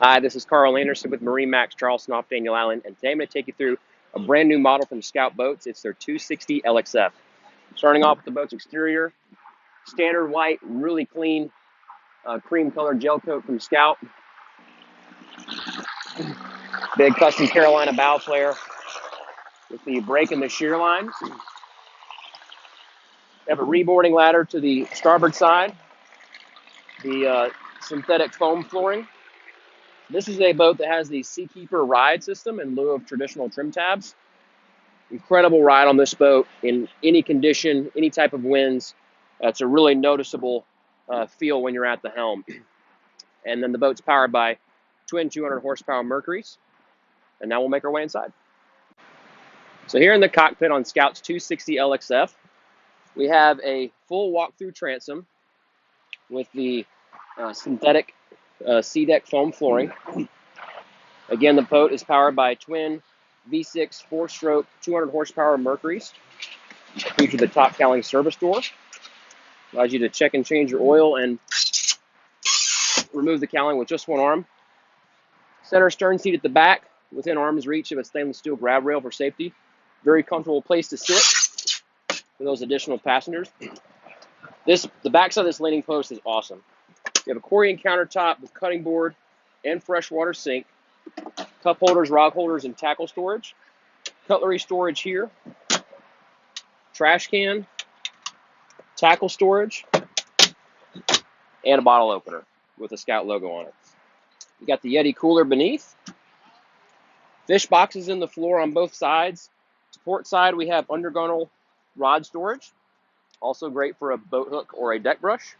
Hi, this is Carl Anderson with MarineMax Charleston off Daniel Island, and today I'm going to take you through a brand new model from Scout Boats. It's their 260 LXF. Starting off with the boat's exterior, standard white, really clean, cream colored gel coat from Scout. Big custom Carolina bow flare with the brake and the shear line. We have a reboarding ladder to the starboard side, the synthetic foam flooring. This is a boat that has the Seakeeper ride system in lieu of traditional trim tabs. Incredible ride on this boat in any condition, any type of winds. It's a really noticeable feel when you're at the helm. And then the boat's powered by twin 200 horsepower Mercuries. And now we'll make our way inside. So here in the cockpit on Scout's 260 LXF, we have a full walk-through transom with the synthetic C-deck foam flooring. Again, the boat is powered by twin V6 4-stroke 200 horsepower Mercuries. Feature the top cowling service door. Allows you to check and change your oil and remove the cowling with just one arm. Center stern seat at the back, within arm's reach of a stainless steel grab rail for safety. Very comfortable place to sit for those additional passengers. The backside of this leaning post is awesome. You have a Corian countertop with cutting board and freshwater sink, cup holders, rod holders, and tackle storage, cutlery storage here, trash can, tackle storage, and a bottle opener with a Scout logo on it. You got the Yeti cooler beneath, fish boxes in the floor on both sides. To port side, we have undergunnel rod storage, also great for a boat hook or a deck brush.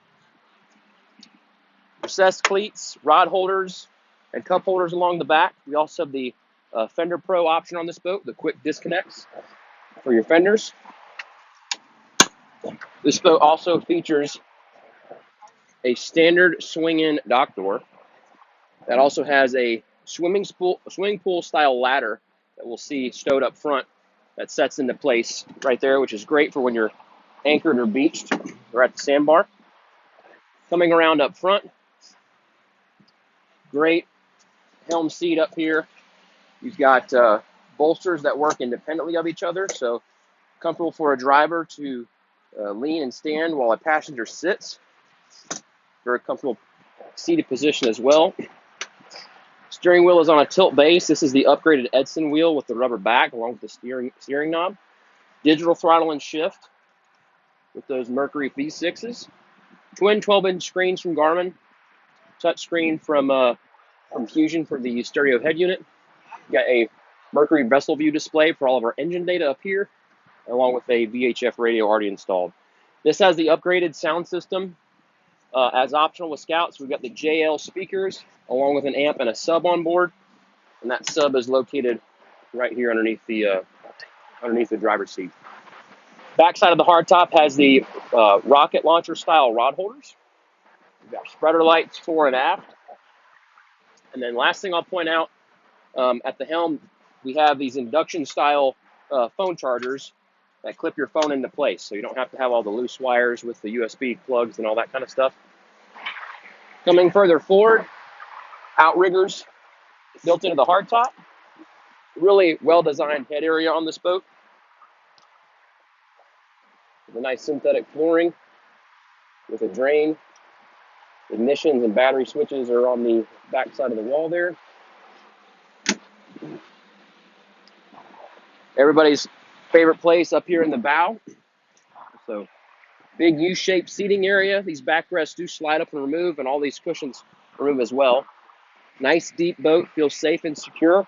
Recessed cleats, rod holders, and cup holders along the back. We also have the Fender Pro option on this boat, the quick disconnects for your fenders. This boat also features a standard swing-in dock door that also has a swimming pool style ladder that we'll see stowed up front that sets into place right there, which is great for when you're anchored or beached or at the sandbar. Coming around up front, great helm seat up here. You've got bolsters that work independently of each other, so comfortable for a driver to lean and stand while a passenger sits. Very comfortable seated position as well. Steering wheel is on a tilt base. This is the upgraded Edson wheel with the rubber back along with the steering knob. Digital throttle and shift with those Mercury V6s. Twin 12-inch screens from Garmin. Touch screen from Fusion for the stereo head unit. Got a Mercury vessel view display for all of our engine data up here, along with a VHF radio already installed. This has the upgraded sound system as optional with Scouts. We've got the JL speakers, along with an amp and a sub on board, and that sub is located right here underneath the driver's seat. Backside of the hardtop has the rocket launcher style rod holders. We've got spreader lights fore and aft. And then last thing I'll point out, at the helm, we have these induction style phone chargers that clip your phone into place, so you don't have to have all the loose wires with the USB plugs and all that kind of stuff. Coming further forward, outriggers built into the hardtop. Really well-designed head area on this boat. With a nice synthetic flooring with a drain. Ignitions and battery switches are on the back side of the wall there. Everybody's favorite place up here in the bow. So big U-shaped seating area. These backrests do slide up and remove, and all these cushions remove as well. Nice deep boat, feels safe and secure.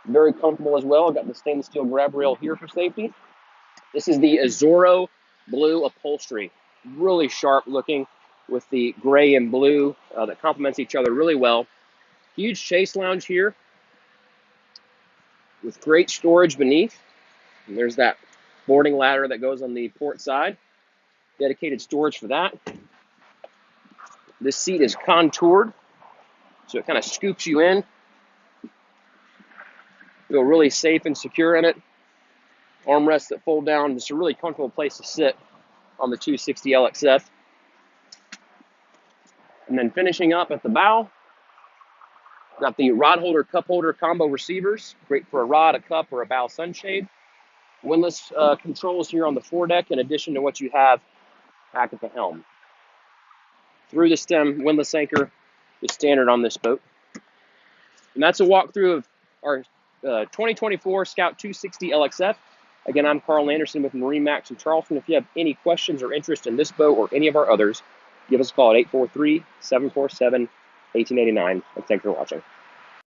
Very comfortable as well. I've got the stainless steel grab rail here for safety. This is the Azoro blue upholstery. Really sharp looking with the gray and blue that complements each other really well. Huge chase lounge here with great storage beneath. And there's that boarding ladder that goes on the port side. Dedicated storage for that. This seat is contoured, so it kind of scoops you in. Feel really safe and secure in it. Armrests that fold down. Just a really comfortable place to sit on the 260 LXF. And then finishing up at the bow, Got the rod holder, cup holder combo receivers, great for a rod, a cup, or a bow sunshade. Windlass controls here on the foredeck in addition to what you have back at the helm. Through the stem windlass anchor is standard on this boat. And that's a walkthrough of our 2024 Scout 260 LXF. Again, I'm Carl Anderson with MarineMax in Charleston. If you have any questions or interest in this boat or any of our others, give us a call at 843-747-1889. And thanks for watching.